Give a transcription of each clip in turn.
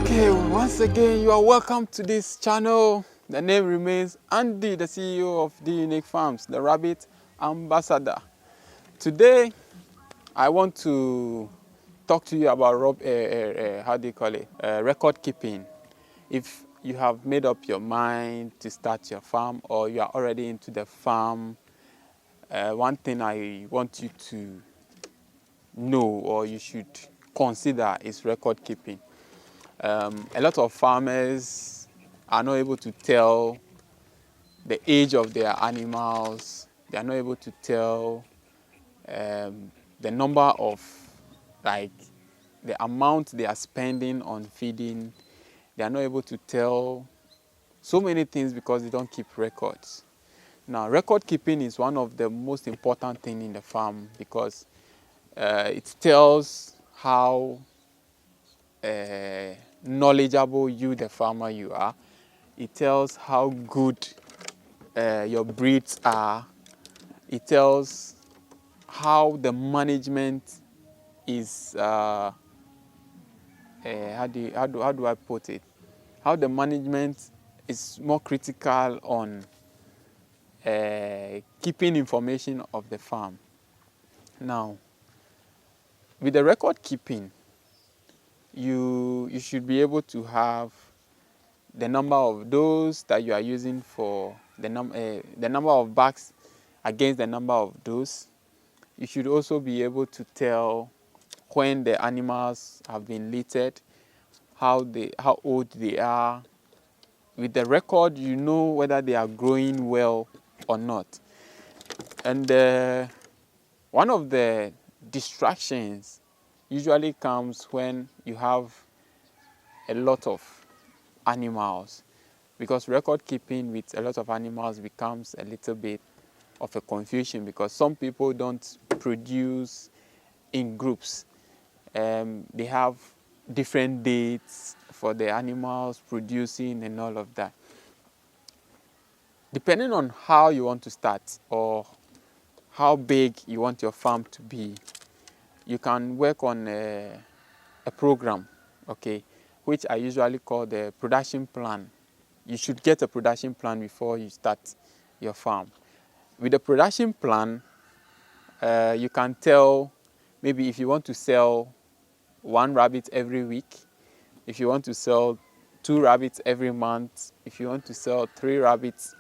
Okay, once again, you are welcome to this channel. The name remains Andy, the CEO of D-UNIC Farms, the rabbit ambassador. Today, I want to talk to you about record keeping. If you have made up your mind to start your farm or you are already into the farm, one thing I want you to know or you should consider is record keeping. A lot of farmers are not able to tell the age of their animals. They are not able to tell the number of, like, the amount they are spending on feeding. They are not able to tell so many things because they don't keep records. Now, record keeping is one of the most important things in the farm because it tells how knowledgeable you, the farmer, you are. It tells how good your breeds are. It tells how the management is. How do I put it? How the management is more critical on keeping information of the farm. Now, with the record keeping, you should be able to have the number of doses that you are using for the number of bags against the number of doses. You should also be able to tell when the animals have been littered, how old they are. With the record, you know whether they are growing well or not. And one of the distractions usually comes when you have a lot of animals, because record keeping with a lot of animals becomes a little bit of a confusion because some people don't produce in groups. They have different dates for the animals producing and all of that. Depending on how you want to start or how big you want your farm to be, you can work on a program, okay, which I usually call the production plan. You should get a production plan before you start your farm. With the production plan, you can tell maybe if you want to sell 1 rabbit every week, if you want to sell 2 rabbits every month, if you want to sell 3 rabbits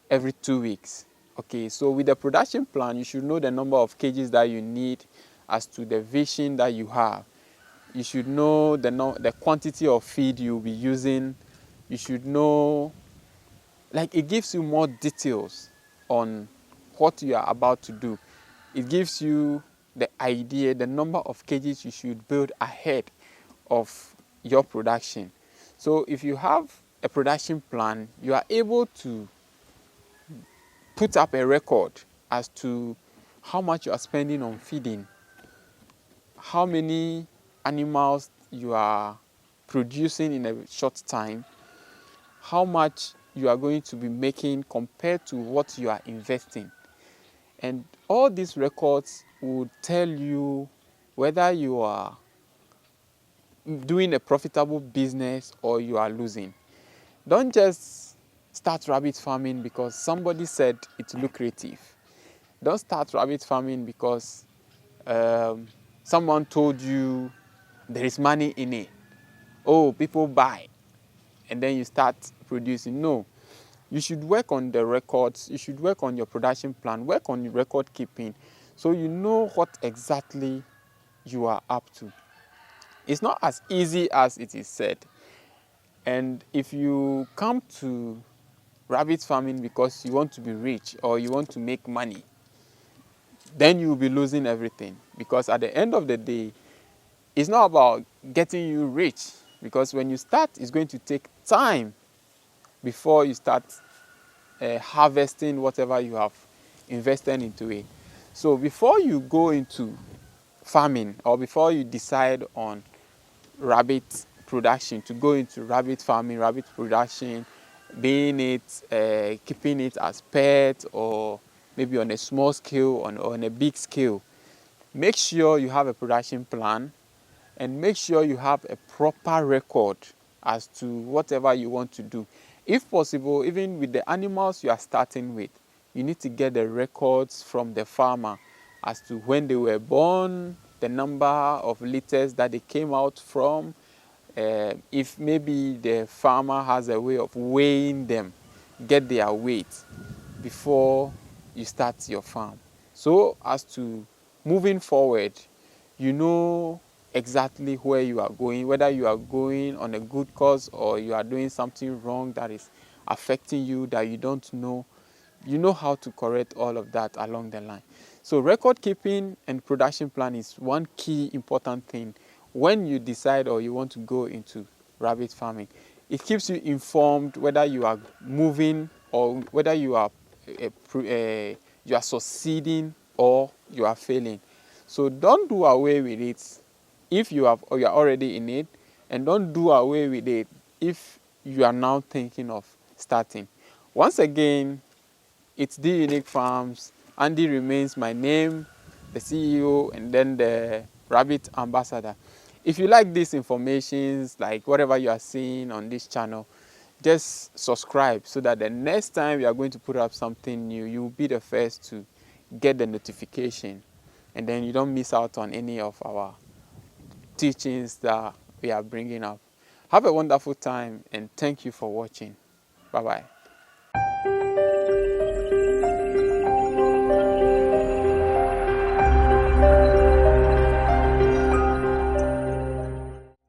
every 2 weeks. Okay, so with the production plan, you should know the number of cages that you need as to the vision that you have. You should know the quantity of feed you'll be using. You should know, like, it gives you more details on what you are about to do. It gives you the idea, the number of cages you should build ahead of your production. So if you have a production plan, you are able to put up a record as to how much you are spending on feeding, how many animals you are producing in a short time, how much you are going to be making compared to what you are investing. And all these records will tell you whether you are doing a profitable business or you are losing. Don't just start rabbit farming because somebody said it's lucrative. Don't start rabbit farming because someone told you there is money in it. Oh, people buy. And then you start producing. No. You should work on the records. You should work on your production plan. Work on your record keeping so you know what exactly you are up to. It's not as easy as it is said. And if you come to rabbit farming because you want to be rich or you want to make money, then you will be losing everything. Because at the end of the day, it's not about getting you rich. Because when you start, it's going to take time before you start harvesting whatever you have invested into it. So before you go into farming or before you decide on rabbit production, to go into rabbit farming, rabbit production, being it, keeping it as pet or maybe on a small scale or on a big scale, make sure you have a production plan and make sure you have a proper record as to whatever you want to do. If possible, even with the animals you are starting with, you need to get the records from the farmer as to when they were born, the number of litters that they came out from. If maybe the farmer has a way of weighing them, get their weight before you start your farm. So as to moving forward, you know exactly where you are going, whether you are going on a good course or you are doing something wrong that is affecting you that you don't know. You know how to correct all of that along the line. So record keeping and production plan is one key important thing when you decide or you want to go into rabbit farming. It keeps you informed whether you are moving or whether you are succeeding or you are failing. So don't do away with it if you are already in it, and don't do away with it if you are now thinking of starting. Once again, it's D-UNIC Farms. Andy remains my name, the CEO, and then the Rabbit Ambassador. If you like these informations, like whatever you are seeing on this channel, just subscribe so that the next time we are going to put up something new, you'll be the first to get the notification. And then you don't miss out on any of our teachings that we are bringing up. Have a wonderful time and thank you for watching. Bye-bye.